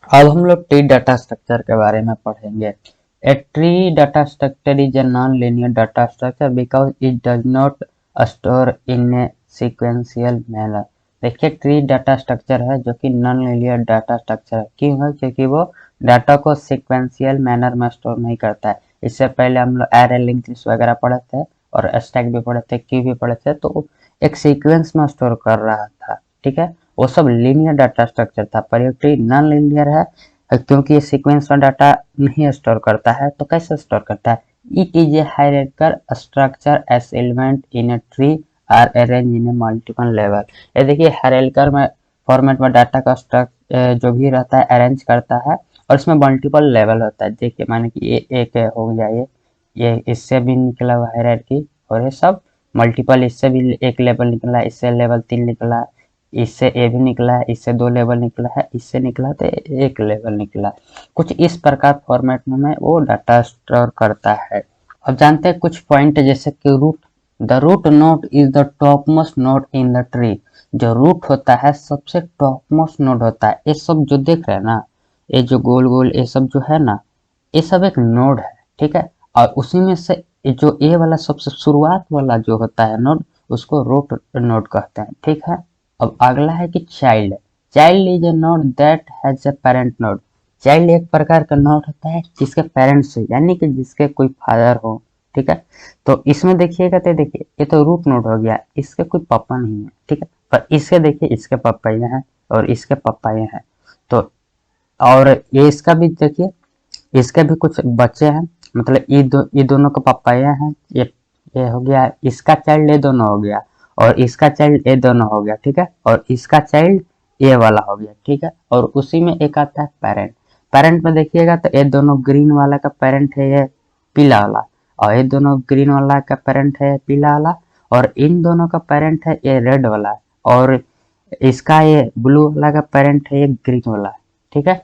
अब हम लोग ट्री डाटा स्ट्रक्चर के बारे में पढ़ेंगे। A tree data structure is a non linear data structure because it does not store in A sequential manner. देखिए, ट्री डाटा स्ट्रक्चर है जो कि नॉन लीनियर डाटा स्ट्रक्चर है। क्यों है? क्योंकि वो डाटा को सीक्वेंशियल मैनर में स्टोर नहीं करता है। इससे पहले हम लोग एरे, लिंक लिस्ट वगैरह पढ़े थे और स्टैक भी पढ़े थे, क्यू भी पढ़े थे, तो एक सीक्वेंस में स्टोर कर रहा था। ठीक है, वो सब लीनियर डाटा स्ट्रक्चर था, पर ये ट्री नॉन लीनियर है क्योंकि ये सीक्वेंस में डाटा नहीं स्टोर करता है। तो कैसे स्टोर करता है? It is a hierarchical structure as element in a tree are arrange in a multiple level. ये देखिए, हायरार्किकल में फॉर्मेट में डाटा का स्ट्रक्चर जो भी रहता है अरेंज करता है और इसमें मल्टीपल लेवल होता है। देखिए, माने कि ये एक हो गया, ये इससे भी निकला हुआ हायरार्की, और ये सब मल्टीपल, इससे भी एक लेवल निकला, इससे लेवल 3 निकला, इससे ए भी निकला है, इससे 2 लेवल निकला है, इससे निकला तो एक लेवल निकला। कुछ इस प्रकार फॉर्मेट में वो डाटा स्टोर करता है। अब जानते हैं कुछ पॉइंट, जैसे कि root. The root node is the top most node in the tree. जो रूट होता है सबसे टॉप मोस्ट नोड होता है। ये सब जो देख रहे हैं ना, ये जो गोल गोल ये सब जो है ना, ये सब एक नोड है। ठीक है, और उसी में से जो ए वाला सबसे शुरुआत वाला जो होता है नोड, उसको रूट नोड कहते हैं। ठीक है, अब अगला है कि child. Child is a node that has a parent node. Child एक प्रकार का नोड होता है जिसके पेरेंट्स है, यानी कि जिसके कोई फादर हो। ठीक है, तो इसमें देखिएगा तो देखिए, ये तो रूट नोड हो गया, इसके कोई पापा नहीं है। ठीक है, पर इसके देखिए, इसके पापा ये हैं और इसके पापा ये हैं। तो और ये इसका भी देखिए, इसके भी कुछ बच्चे हैं, मतलब ये दोनों का पापा ये हैं। ये हो गया, इसका चाइल्ड ये दोनों हो गया, और इसका चाइल्ड ये दोनों हो गया। ठीक है, और इसका चाइल्ड ये वाला हो गया। ठीक है, और उसी में एक आता है पेरेंट। पेरेंट में देखिएगा तो ये दोनों ग्रीन वाला का पेरेंट है ये पीला वाला, और ये दोनों ग्रीन वाला का पेरेंट है पीला वाला, और इन दोनों का पेरेंट है ये रेड वाला, और इसका ये ब्लू वाला का पेरेंट है ये ग्रीन वाला। ठीक है,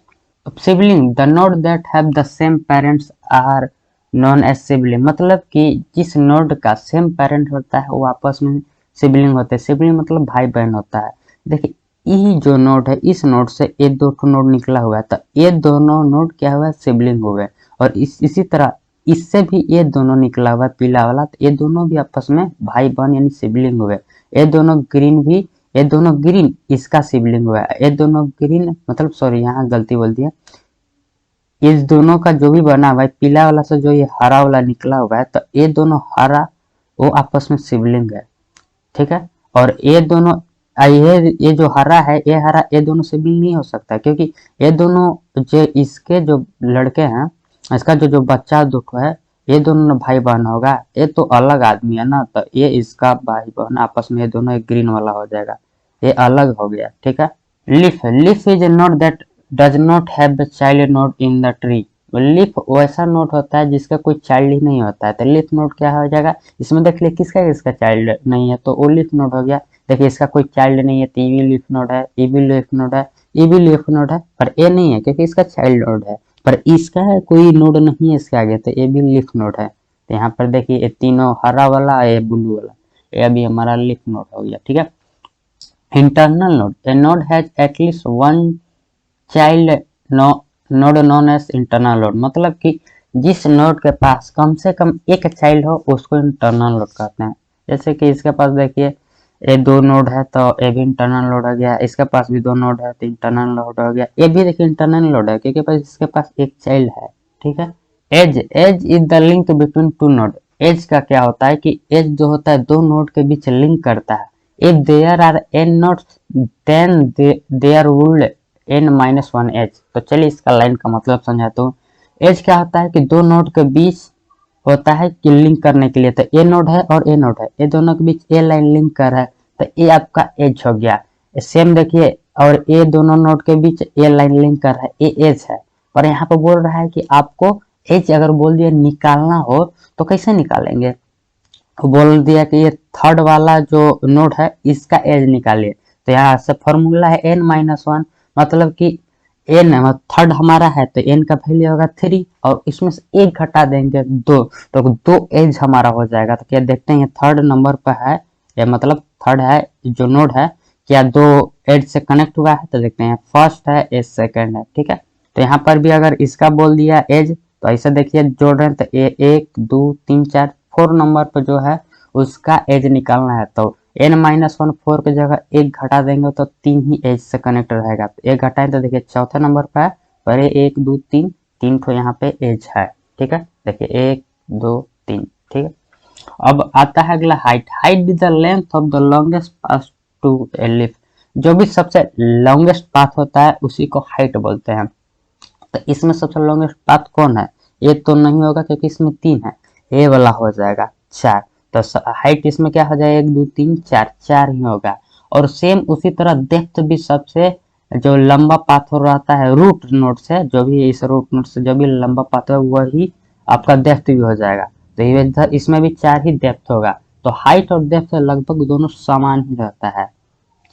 sibling, the node that have the same parents are known as sibling. मतलब कि जिस नोड का सेम पेरेंट होता है वो आपस में सिबलिंग होते हैं। सिबलिंग मतलब भाई बहन होता है। देखिए, ये जो नोड है, इस नोड से ये दो नोड निकला हुआ है, तो ये दोनों नोड क्या हुआ? सिबलिंग हुए। और इसी तरह इससे भी ये दोनों निकला हुआ पीला वाला, तो ये दोनों भी आपस में भाई बहन यानी सिबलिंग हुए। ये दोनों ग्रीन भी, ये दोनों ग्रीन इसका सिबलिंग हुआ है। ये दोनों ग्रीन मतलब, सॉरी यहाँ गलती बोल दिया, इस दोनों का जो भी बना हुआ है पीला वाला से जो ये हरा वाला निकला हुआ है, तो ये दोनों हरा वो आपस में सिबलिंग है। ठीक है, और ये दोनों ये जो हरा है, ये हरा, ये दोनों सिबलिंग नहीं हो सकता, क्योंकि ये दोनों जो इसके जो लड़के हैं, इसका जो जो बच्चा दुख है, ये दोनों भाई बहन होगा। ये तो अलग आदमी है ना, तो ये इसका भाई बहन आपस में, ये दोनों एक ग्रीन वाला हो जाएगा, ये अलग हो गया। ठीक है, leaf, leaf is a note that does not have the child node in the tree. Leaf वैसा नोट होता है जिसका कोई चाइल्ड ही नहीं होता है। तो लीफ नोड क्या हो जाएगा? इसमें देख लिया किसका चाइल्ड नहीं है, तो वो लीफ नोड हो गया। देखिए, इसका कोई चाइल्ड नहीं है तो ये भी लीफ नोड है, ये भी लीफ नोड है, ये भी लीफ नोड है, पर ये नहीं है क्योंकि इसका चाइल्ड नोड है। पर इसका है कोई नोड नहीं है इसके आगे, तो ये भी लीफ नोड है। तो यहाँ पर देखिए, ये तीनों हरा वाला, ये ब्लू वाला, ये अभी हमारा लीफ नोड हो गया। ठीक है, internal node, a node has at least one child node known as internal node. मतलब कि जिस नोड के पास कम से कम एक चाइल्ड हो उसको इंटरनल नोड कहते हैं। जैसे कि इसके पास देखिए, ये 2 नोड है तो ये भी इंटरनल नोड हो गया, इसके पास भी 2 नोड है तो इंटरनल नोड हो गया, ये भी देखिए इंटरनल नोड है क्योंकि पास इसके पास एक चाइल्ड है। ठीक है, edge, edge is the link between 2 node. Edge का क्या होता है कि एज जो होता है 2 नोड के बीच लिंक करता है। If there are n nodes then there would n-1 edge. तो चलिए इसका लाइन का मतलब समझाता हूँ। एज क्या होता है कि 2 नोड के बीच होता है कि लिंक करने के लिए, तो ए नोड है और ए नोड है, ये दोनों के बीच ए लाइन लिंक कर रहा है, तो ये आपका एज हो गया। सेम देखिए, और ये दोनों नोड के बीच ए लाइन लिंक कर रहा है, ये एज है। और यहाँ पे बोल रहा है कि आपको एज अगर बोल दिया निकालना हो तो कैसे निकालेंगे? बोल दिया कि ये थर्ड वाला जो नोड है इसका एज निकालिए, तो यहाँ से फॉर्मूला है n-1। मतलब कि एन थर्ड हमारा है तो एन का वैल्यू होगा 3, और इसमें से एक घटा देंगे 2, तो 2 एज हमारा हो जाएगा। तो क्या देखते हैं, ये थर्ड नंबर पर है, या मतलब थर्ड है जो नोड है, क्या 2 एज से कनेक्ट हुआ है? तो देखते हैं, फर्स्ट है, एज सेकंड है। ठीक है, तो यहाँ पर भी अगर इसका बोल दिया एज, तो ऐसे देखिए जोड़ रहे हैं तो 1 2 3 4 4 नंबर पर जो है उसका एज निकालना है। तो n-1 4 की जगह 1 घटा देंगे तो 3 ही एज से कनेक्ट रहेगा। तो 1 घटाएं तो देखिए चौथे नंबर पर है, पर 1 2 3 3 ठो यहाँ पे एज है। ठीक है, देखिए 1 2 3। ठीक है, अब आता है अगला height. Height is the length of the longest path to a leaf. जो भी सबसे लॉन्गेस्ट पाथ होता है उसी को हाइट बोलते हैं। तो इसमें सबसे लॉन्गेस्ट पाथ कौन है? ये तो नहीं होगा क्योंकि इसमें 3 है, ये वाला हो जाएगा 4। तो हाइट इसमें क्या हो जाएगा? 1 2 3 4, 4 ही होगा। और सेम उसी तरह डेप्थ भी सबसे जो लंबा पाथ हो रहता है रूट नोड से, जो भी इस रूट नोड से जो भी लंबा पाथ है वही आपका डेप्थ भी हो जाएगा। तो इसमें भी 4 ही डेप्थ होगा। तो हाइट और डेप्थ लगभग दोनों समान ही रहता है।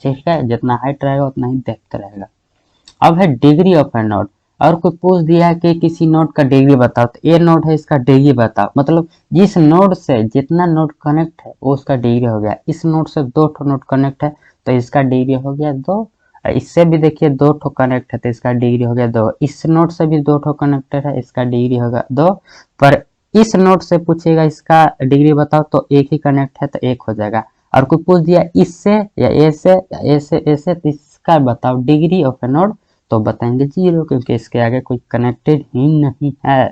ठीक है, जितना हाइट रहेगा उतना ही डेप्थ रहेगा। अब है डिग्री ऑफ ए नोड। और कोई पूछ दिया है कि किसी नोड का डिग्री बताओ, तो ये नोड है इसका डिग्री बताओ, मतलब जिस नोड से जितना नोड कनेक्ट है वो उसका डिग्री हो गया। इस नोड से 2 ठो नोड कनेक्ट है तो इसका डिग्री हो गया 2। इससे भी देखिए 2 ठो कनेक्ट है तो इसका डिग्री हो गया 2। इस नोड से भी 2 ठो कनेक्टेड है, इसका डिग्री होगा 2। पर इस नोड से पूछेगा इसका डिग्री बताओ तो एक ही कनेक्ट है तो 1 हो जाएगा। और कोई पूछ दिया इससे या ऐसे या ऐसे तो इसका बताओ डिग्री ऑफ ए नोड, तो बताएंगे 0 क्योंकि इसके आगे कोई कनेक्टेड ही नहीं है।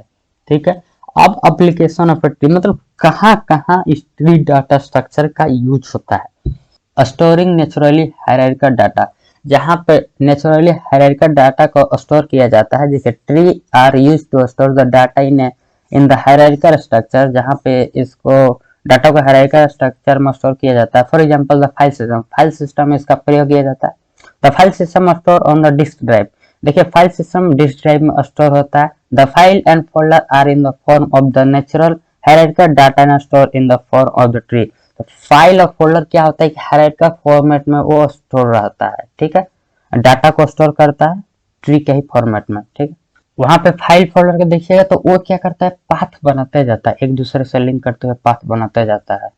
ठीक है, अब एप्लीकेशन ऑफ ए ट्री, मतलब कहाँ कहाँ इस ट्री डाटा स्ट्रक्चर का यूज होता है। स्टोरिंग नेचुरली हायरार्किकल डाटा, जहाँ पे नेचुरली हायरार्किकल डाटा को स्टोर किया जाता है। जैसे tree are use to store the data in the hierarchical structure, जहाँ पे इसको डाटा को हायरार्किकल स्ट्रक्चर में स्टोर किया जाता है। For example the file system में इसका प्रयोग किया जाता है। The file system store on the disk drive, देखिए फाइल सिस्टम डिस्क ड्राइव में स्टोर होता है। The file and folder are in the form of the natural hierarchical data and store in the form of the tree. तो file और folder क्या होता है कि हायरार्किकल फॉर्मेट में वो स्टोर रहता है। ठीक है, डाटा को स्टोर करता है ट्री के ही फॉर्मेट में। ठीक है, वहां पे फाइल फोल्डर के देखिएगा तो वो क्या करता है, पाथ बनाते जाता है, एक दूसरे से लिंक करते हुए पाथ बनाते जाता है।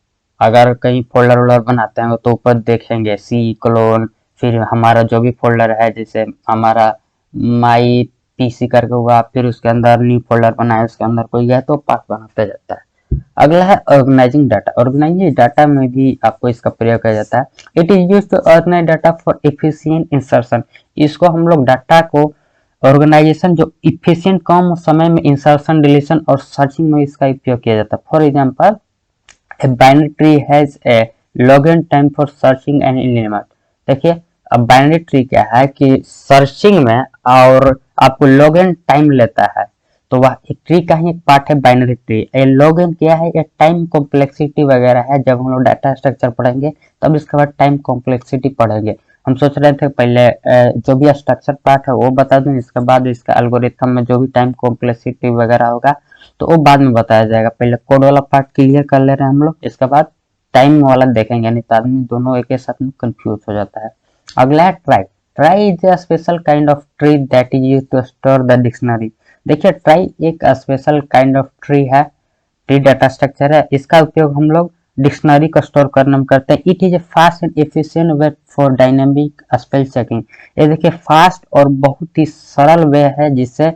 अगर कहीं फोल्डर वोल्डर बनाते हैं तो ऊपर देखेंगे सी क्लोन, फिर हमारा जो भी फोल्डर है, जैसे हमारा माई पीसी करके हुआ, फिर उसके अंदर न्यू फोल्डर बनाए, उसके अंदर कोई गया तो पाथ बनाते जाता है। अगला है ऑर्गेनाइजिंग डाटा। ऑर्गेनाइजिंग डाटा में भी आपको इसका प्रयोग किया जाता है। It is used to organize data for efficient insertion. इसको हम लोग डाटा को ऑर्गेनाइजेशन जो इफिशिएंट कम समय में इंसर्शन डिलीशन और सर्चिंग में इसका उपयोग किया जाता है। For example a binary tree has a login time for searching and element. देखिए अब बाइनरी ट्री क्या है कि सर्चिंग में और आपको लॉगिन टाइम लेता है, तो वह एक ट्री का ही एक पार्ट है बाइनरी ट्री। ए लॉगिन क्या है, ये टाइम कॉम्प्लेक्सिटी वगैरह है। जब हम लोग डाटा स्ट्रक्चर पढ़ेंगे तब इसके बाद टाइम कॉम्प्लेक्सिटी पढ़ेंगे। हम सोच रहे थे पहले जो भी स्ट्रक्चर पार्ट है वो बता दूं, इसके बाद इसका एल्गोरिथम में जो भी टाइम कॉम्प्लेक्सिटी वगैरह होगा तो वो बाद में बताया जाएगा। पहले कोड वाला पार्ट क्लियर कर ले रहे हैं हम लोग, इसके बाद टाइम वाला देखेंगे, नहीं तो आदमी दोनों एक साथ में कंफ्यूज हो जाता है। अगला है trie. Trie is a special kind of tree that is used to store the dictionary. देखिए ट्राई एक स्पेशल काइंड ऑफ ट्री है, ट्री डाटा स्ट्रक्चर है। इसका उपयोग हम लोग डिक्शनरी को स्टोर करने में करते हैं। It is A fast and efficient way for dynamic spell checking. ये देखिए फास्ट और बहुत ही सरल वे है जिससे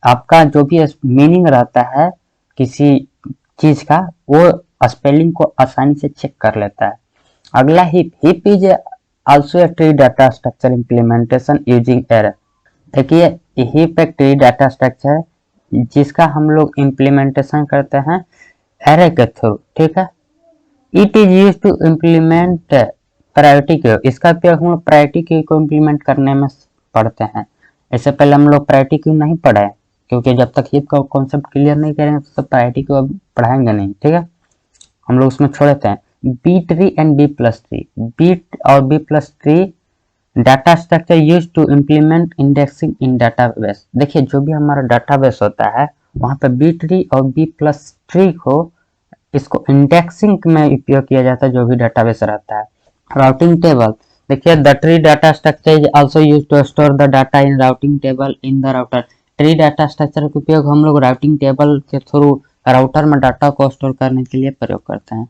आपका जो भी मीनिंग रहता है किसी चीज का वो स्पेलिंग को आसानी से चेक कर लेता है। अगला hip. Hip is also a tree data structure implementation using array. देखिए हिप एक ट्री डाटा स्ट्रक्चर है जिसका हम लोग इम्प्लीमेंटेशन करते हैं एरे के थ्रू। ठीक है, it is use to implement priority queue. इसका उपयोग हम लोग प्रायोरिटी क्यू को इम्प्लीमेंट करने में पढ़ते हैं। इससे पहले हम लोग प्रायोरिटी क्यू नहीं पढ़े क्योंकि जब तक हिप का कॉन्सेप्ट क्लियर नहीं करेंगे तो प्रायोरिटी क्यू अब पढ़ाएंगे नहीं। ठीक है, हम लोग उसमें छोड़ देते हैं। B tree and B plus tree. B और B plus tree data structure use to implement indexing in database. देखिए जो भी हमारा डाटाबेस होता है वहां पे बी ट्री और बी प्लस ट्री को इसको इंडेक्सिंग में उपयोग किया जाता है जो भी डाटाबेस रहता है। Routing table. देखिए the tree data structure is also used to store the data in routing table in the router. Tree data structure का उपयोग हम लोग राउटिंग टेबल के थ्रू राउटर में डाटा को स्टोर करने के लिए प्रयोग करते हैं।